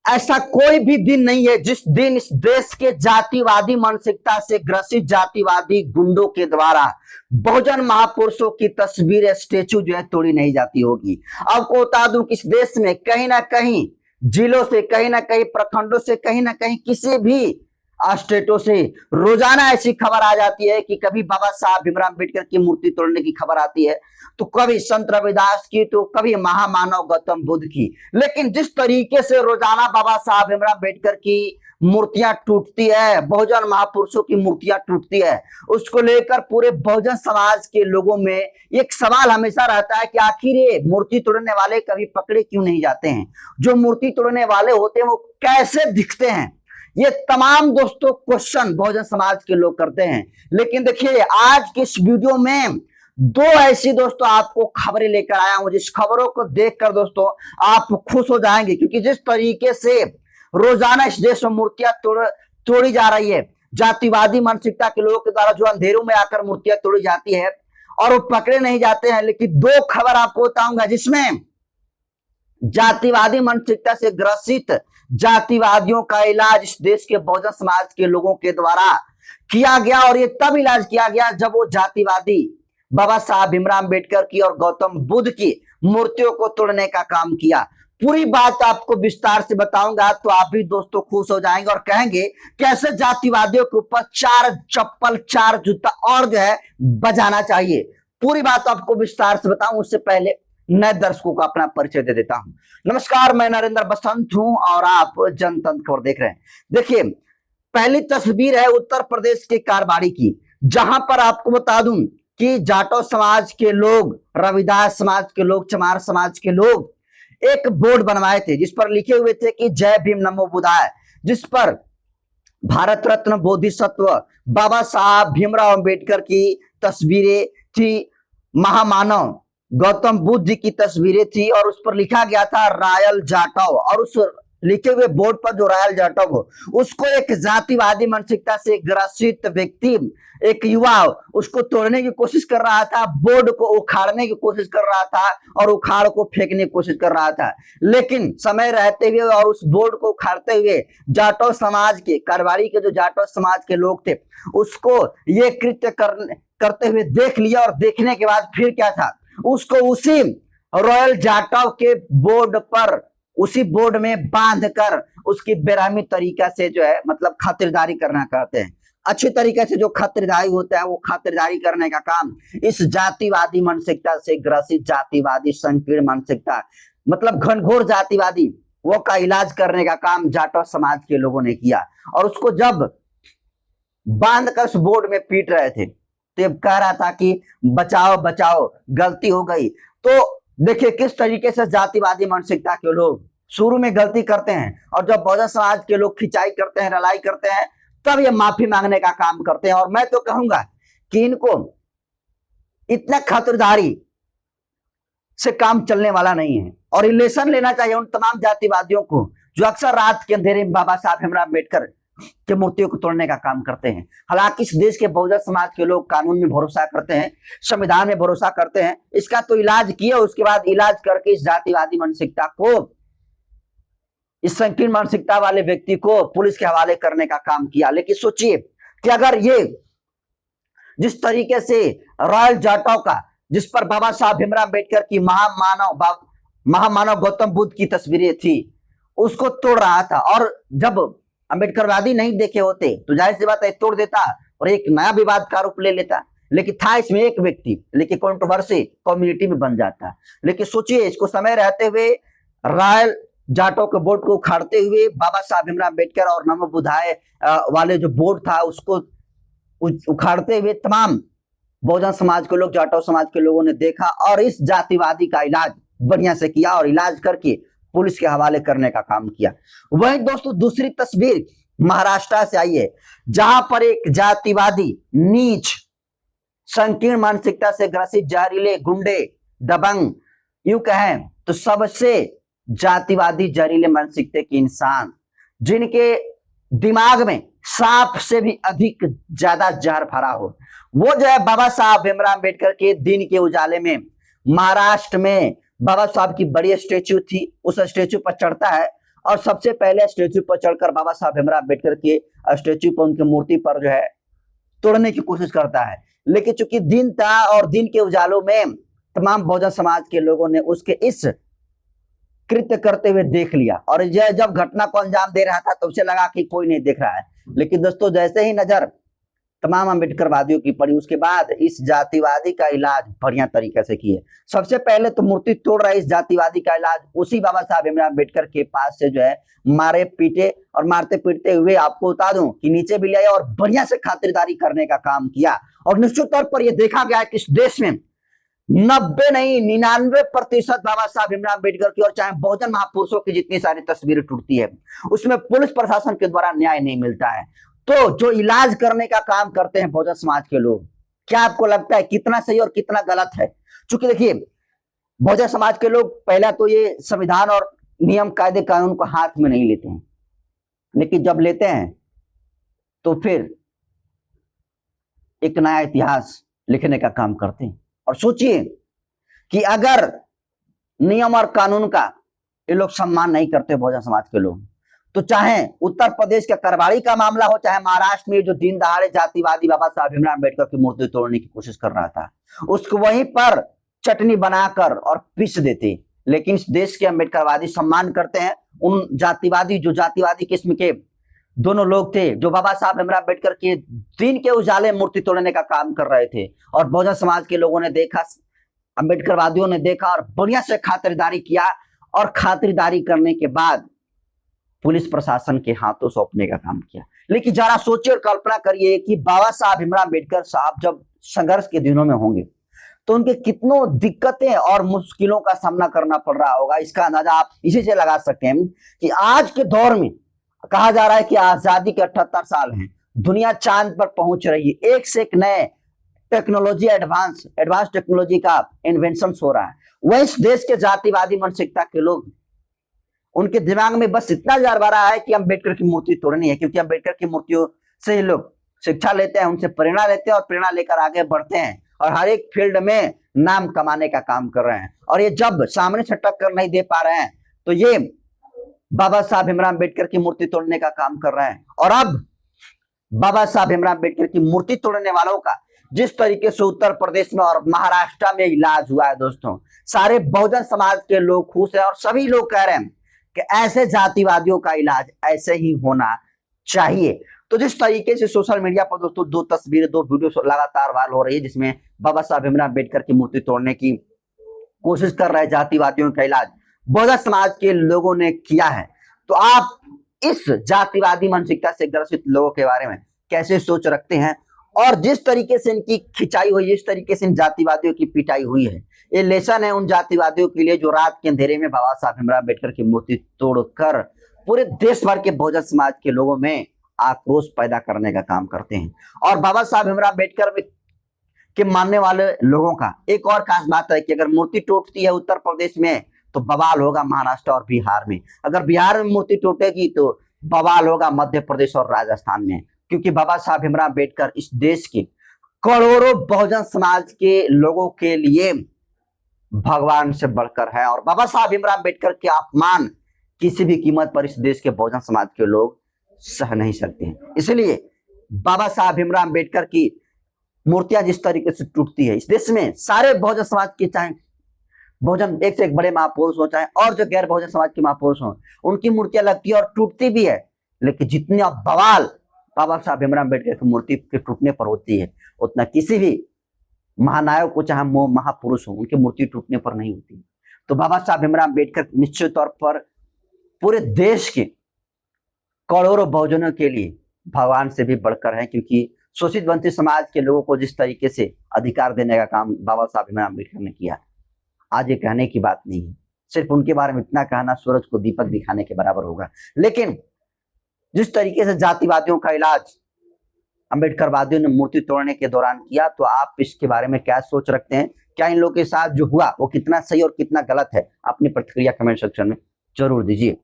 ऐसा कोई भी दिन नहीं है जिस दिन इस देश के जातिवादी मानसिकता से ग्रसित जातिवादी गुंडों के द्वारा बहुजन महापुरुषों की तस्वीरें, स्टेचू जो है तोड़ी नहीं जाती होगी। आपको बता दूं कि इस देश में कहीं ना कहीं जिलों से, कहीं ना कहीं प्रखंडों से, कहीं ना कहीं किसी भी स्टेटों से रोजाना ऐसी खबर आ जाती है कि कभी बाबा साहब भीमराव अम्बेडकर की मूर्ति तोड़ने की खबर आती है, तो कभी संत रविदास की, तो कभी महामानव गौतम बुद्ध की। लेकिन जिस तरीके से रोजाना बाबा साहब भीमराव अम्बेडकर की मूर्तियां टूटती है, बहुजन महापुरुषों की मूर्तियां टूटती है, उसको लेकर पूरे बहुजन समाज के लोगों में एक सवाल हमेशा रहता है कि आखिर ये मूर्ति तोड़ने वाले कभी पकड़े क्यों नहीं जाते हैं? जो मूर्ति तोड़ने वाले होते हैं वो कैसे दिखते हैं? ये तमाम दोस्तों क्वेश्चन बहुजन समाज के लोग करते हैं। लेकिन देखिए, आज के इस वीडियो में दो ऐसी दोस्तों आपको खबरें लेकर आया हूं, जिस खबरों को देखकर दोस्तों आप खुश हो जाएंगे, क्योंकि जिस तरीके से रोजाना इस देश में मूर्तियां तोड़ी जा रही है, जातिवादी मानसिकता के लोगों के द्वारा जो अंधेरों में आकर मूर्तियां तोड़ी जाती है और वो पकड़े नहीं जाते हैं। लेकिन दो खबर आपको बताऊंगा जिसमें जातिवादी मानसिकता से ग्रसित जातिवादियों का इलाज इस देश के बहुजन समाज के लोगों के द्वारा किया गया, और ये तब इलाज किया गया जब वो जातिवादी बाबा साहब भीमराव अम्बेडकर की और गौतम बुद्ध की मूर्तियों को तोड़ने का काम किया। पूरी बात आपको विस्तार से बताऊंगा, तो आप भी दोस्तों खुश हो जाएंगे और कहेंगे कैसे जातिवादियों के ऊपर चार चप्पल, चार जूता और जो है बजाना चाहिए। पूरी बात आपको विस्तार से बताऊं, उससे पहले नए दर्शकों को अपना परिचय दे देता हूं। नमस्कार, मैं नरेंद्र बसंत हूं और आप जनतंत्र खबर देख रहे हैं। देखिए, पहली तस्वीर है उत्तर प्रदेश के कारबाड़ी की, जहां पर आपको बता दूं कि जाटो समाज के लोग, रविदास समाज के लोग, चमार समाज के लोग एक बोर्ड बनवाए थे जिस पर लिखे हुए थे कि जय भीम नमो बुद्धाय, जिस पर भारत रत्न बोधिसत्व बाबा साहब भीमराव अम्बेडकर की तस्वीरें थी, महामानव गौतम बुद्ध की तस्वीरें थी, और उस पर लिखा गया था रॉयल जाटव। और उस लिखे हुए बोर्ड पर जो रॉयल जाटव हो, उसको एक जातिवादी मानसिकता से ग्रसित व्यक्ति, एक युवा, उसको तोड़ने की कोशिश कर रहा था, बोर्ड को उखाड़ने की कोशिश कर रहा था और उखाड़ को फेंकने की कोशिश कर रहा था। लेकिन समय रहते हुए और उस बोर्ड को उखाड़ते हुए जाटव समाज के, कारवाड़ी के जो जाटव समाज के लोग थे, उसको ये कृत्य करते हुए देख लिया, और देखने के बाद फिर क्या था, उसको उसी रॉयल जाटव के बोर्ड पर, उसी बोर्ड में बांधकर उसकी बेरहमी तरीका से जो है मतलब खातिरदारी करना करते हैं। अच्छी तरीके से जो खातिरदारी होता है, वो खातिरदारी करने का काम इस जातिवादी मानसिकता से ग्रसित जातिवादी संकीर्ण मानसिकता, मतलब घनघोर जातिवादी, वो का इलाज करने का काम जाटव समाज के लोगों ने किया। और उसको जब बांधकर उस बोर्ड में पीट रहे थे, तो कह रहा था कि बचाओ बचाओ, गलती हो गई। तो देखिए किस तरीके से जातिवादी मानसिकता के लोग शुरू में गलती करते हैं, और जब बहुजन समाज के लोग खिंचाई करते हैं, रलाई करते हैं, तब ये माफी मांगने का काम करते हैं। और मैं तो कहूंगा कि इनको इतना खातिरदारी से काम चलने वाला नहीं है, और इलेक्शन लेना चाहिए उन तमाम जातिवादियों को जो अक्सर रात के अंधेरे में बाबा साहब भीमराव अम्बेडकर के मूर्तियों को तोड़ने का काम करते हैं। हालांकि इस देश के बहुजन समाज के लोग कानून में भरोसा करते हैं, संविधान में भरोसा करते हैं, इसका तो इलाज किया, उसके बाद इलाज करके इस जातिवादी मानसिकता को, इस संकीर्ण मानसिकता वाले व्यक्ति को पुलिस के हवाले करने का काम किया। लेकिन सोचिए कि अगर ये जिस तरीके से रॉयल जाटव का, जिस पर बाबा साहब भीमराव अम्बेडकर की महामानव गौतम बुद्ध की तस्वीरें थी, उसको तोड़ रहा था, और जब अम्बेडकरवादी नहीं देखे होते तो जाहिर सी बात है तोड़ देता और एक नया विवाद का रूप ले लेता। लेकिन था इसमें एक व्यक्ति, लेकिन कंट्रोवर्सी कम्युनिटी में बन जाता। लेकिन सोचिए, इसको समय रहते हुए रॉयल जाटव के बोर्ड को उखाड़ते हुए बाबा साहब भीमराव अम्बेडकर और नमो बुद्धाय वाले जो बोर्ड था, उसको उखाड़ते हुए तमाम बहुजन समाज के लोग, जाटव समाज के लोगों ने देखा, और इस जातिवादी का इलाज बढ़िया से किया, और इलाज करके पुलिस के हवाले करने का काम किया। वहीं दोस्तों दूसरी तस्वीर महाराष्ट्र से आई है, जहां पर एक जातिवादी, नीच, संकीर्ण मानसिकता से ग्रसित जहरीले गुंडे, दबंग, यूं कहें तो सबसे जातिवादी जहरीले मानसिकता के इंसान, जिनके दिमाग में सांप से भी अधिक ज्यादा जहर भरा हो, वो जो है बाबा साहब भीमराव अम्बेडकर के दिन के उजाले में महाराष्ट्र में बाबा साहब की बड़ी स्टेच्यू थी, उस स्टेच्यू पर चढ़ता है और सबसे पहले स्टेच्यू पर चढ़कर बाबा साहब भीमराव अम्बेडकर के स्टेच्यू पर, उनकी मूर्ति पर जो है तोड़ने की कोशिश करता है। लेकिन चूंकि दिन था और दिन के उजालों में तमाम बहुजन समाज के लोगों ने उसके इस कृत्य करते हुए देख लिया, और जब घटना को अंजाम दे रहा था तो उसे लगा कि कोई नहीं देख रहा है। लेकिन दोस्तों, जैसे ही नजर तमाम अम्बेडकरवादियों की पड़ी, उसके बाद इस जातिवादी का इलाज बढ़िया तरीके से किए। सबसे पहले तो मूर्ति तोड़ रहा है, इस जातिवादी का इलाज उसी बाबा साहब भीमराव अम्बेडकर के पास से जो है मारे पीटे, और मारते पीटते हुए आपको बता दूं कि नीचे भी ले आया और बढ़िया से खातिरदारी करने का काम किया। और निश्चित तौर पर यह देखा गया है कि इस देश में 90 नहीं 99% बाबा साहब भीमराव अम्बेडकर की और चाहे बहुजन महापुरुषों की जितनी सारी तस्वीरें टूटती है, उसमें पुलिस प्रशासन के द्वारा न्याय नहीं मिलता है। तो जो इलाज करने का काम करते हैं बहुजन समाज के लोग, क्या आपको लगता है कितना सही और कितना गलत है? चूंकि देखिए, बहुजन समाज के लोग पहला तो ये संविधान और नियम कायदे कानून को हाथ में नहीं लेते हैं, लेकिन जब लेते हैं तो फिर एक नया इतिहास लिखने का काम करते हैं। और सोचिए कि अगर नियम और कानून का ये लोग सम्मान नहीं करते बहुजन समाज के लोग, तो चाहे उत्तर प्रदेश के करवाड़ी का मामला हो, चाहे महाराष्ट्र में जो दिन दहाड़े जातिवादी बाबा साहब भीमराव अम्बेडकर की मूर्ति तोड़ने की कोशिश कर रहा था, उसको वहीं पर चटनी बनाकर और पीस देते। लेकिन इस देश के अम्बेडकरवादी सम्मान करते हैं उन जातिवादी, जो जातिवादी किस्म के दोनों लोग थे, जो बाबा साहब भीमराव अम्बेडकर के दिन के उजाले मूर्ति तोड़ने का काम कर रहे थे। और बहुजन समाज के लोगों ने देखा, अम्बेडकरवादियों ने देखा और बढ़िया से खातिरदारी किया, और खातिरदारी करने के बाद पुलिस प्रशासन के हाथों सौंपने का काम किया। लेकिन जरा सोचिए और कल्पना करिए कि बाबा साहब भीमराव अम्बेडकर साहब जब संघर्ष के दिनों में होंगे तो उनके कितनों दिक्कतें और मुश्किलों का सामना करना पड़ रहा होगा। इसका अंदाजा आप इसी से लगा सकते हैं कि आज के दौर में कहा जा रहा है कि आजादी के 78 साल हैं, दुनिया चांद पर पहुंच रही है, एक से एक नए टेक्नोलॉजी, एडवांस टेक्नोलॉजी का इन्वेंशन हो रहा है। वह इस देश के जातिवादी मानसिकता के लोग, उनके दिमाग में बस इतना जार रहा है कि अम्बेडकर की मूर्ति तोड़नी है, क्योंकि अम्बेडकर की मूर्तियों से ही लोग शिक्षा लेते हैं, उनसे प्रेरणा लेते हैं और प्रेरणा लेकर आगे बढ़ते हैं और हर एक फील्ड में नाम कमाने का काम कर रहे हैं। और ये जब सामने से टक्कर नहीं दे पा रहे हैं तो ये बाबा साहब भीमराव अम्बेडकर की मूर्ति तोड़ने का काम कर रहे हैं। और अब बाबा साहब भीमराव अम्बेडकर की मूर्ति तोड़ने वालों का जिस तरीके से उत्तर प्रदेश में और महाराष्ट्र में इलाज हुआ है दोस्तों, सारे बहुजन समाज के लोग खुश हैं और सभी लोग कह रहे हैं कि ऐसे जातिवादियों का इलाज ऐसे ही होना चाहिए। तो जिस तरीके से सोशल मीडिया पर दोस्तों दो तस्वीरें, दो वीडियो लगातार वायरल हो रही है, जिसमें बाबा साहब भीमराव अम्बेडकर की मूर्ति तोड़ने की कोशिश कर रहे जातिवादियों का इलाज बहुजन समाज के लोगों ने किया है, तो आप इस जातिवादी मानसिकता से ग्रसित लोगों के बारे में कैसे सोच रखते हैं? और जिस तरीके से इनकी खिंचाई हुई, जिस तरीके से इन जातिवादियों की पिटाई हुई है, ये लेसन है उन जातिवादियों के लिए जो रात के अंधेरे में बाबा साहब भीमराव अम्बेडकर की मूर्ति तोड़कर पूरे देश भर के बहुजन समाज के लोगों में आक्रोश पैदा करने का काम करते हैं। और बाबा साहब भीमराव अम्बेडकर के मानने वाले लोगों का एक और खास बात है कि अगर मूर्ति टूटती है उत्तर प्रदेश में तो बवाल होगा महाराष्ट्र और बिहार में, अगर बिहार में मूर्ति टूटेगी तो बवाल होगा मध्य प्रदेश और राजस्थान में, क्योंकि बाबा साहब भीमराव अम्बेडकर इस देश के करोड़ों बहुजन समाज के लोगों के लिए भगवान से बढ़कर है। और बाबा साहब भीमराव अम्बेडकर के अपमान किसी भी कीमत पर इस देश के बहुजन समाज के लोग सह नहीं सकते हैं। इसलिए बाबा साहब भीमराव अम्बेडकर की मूर्तियां जिस तरीके से टूटती है इस देश में, सारे बहुजन समाज के, चाहे बहुजन एक से एक बड़े महापुरुष हो, चाहे और जो गैर बहुजन समाज के महापुरुष हो, उनकी मूर्तियां लगती है और टूटती भी है। लेकिन जितनी बवाल बाबा साहब भीमराव अम्बेडकर की मूर्ति के टूटने पर होती है, उतना किसी भी महानायक को, चाहे महापुरुष हो, उनकी मूर्ति टूटने पर नहीं होती। तो बाबा साहब भीमराव अम्बेडकर निश्चित तौर पर पूरे देश के करोड़ों बहुजनों के लिए भगवान से भी बढ़कर है, क्योंकि शोषित वंचित समाज के लोगों को जिस तरीके से अधिकार देने का काम बाबा साहब भीमराव अम्बेडकर ने किया, आज ये कहने की बात नहीं है। सिर्फ उनके बारे में इतना कहना सूरज को दीपक दिखाने के बराबर होगा। लेकिन जिस तरीके से जातिवादियों का इलाज अम्बेडकरवादियों ने मूर्ति तोड़ने के दौरान किया, तो आप इसके बारे में क्या सोच रखते हैं? क्या इन लोगों के साथ जो हुआ वो कितना सही और कितना गलत है? अपनी प्रतिक्रिया कमेंट सेक्शन में जरूर दीजिए।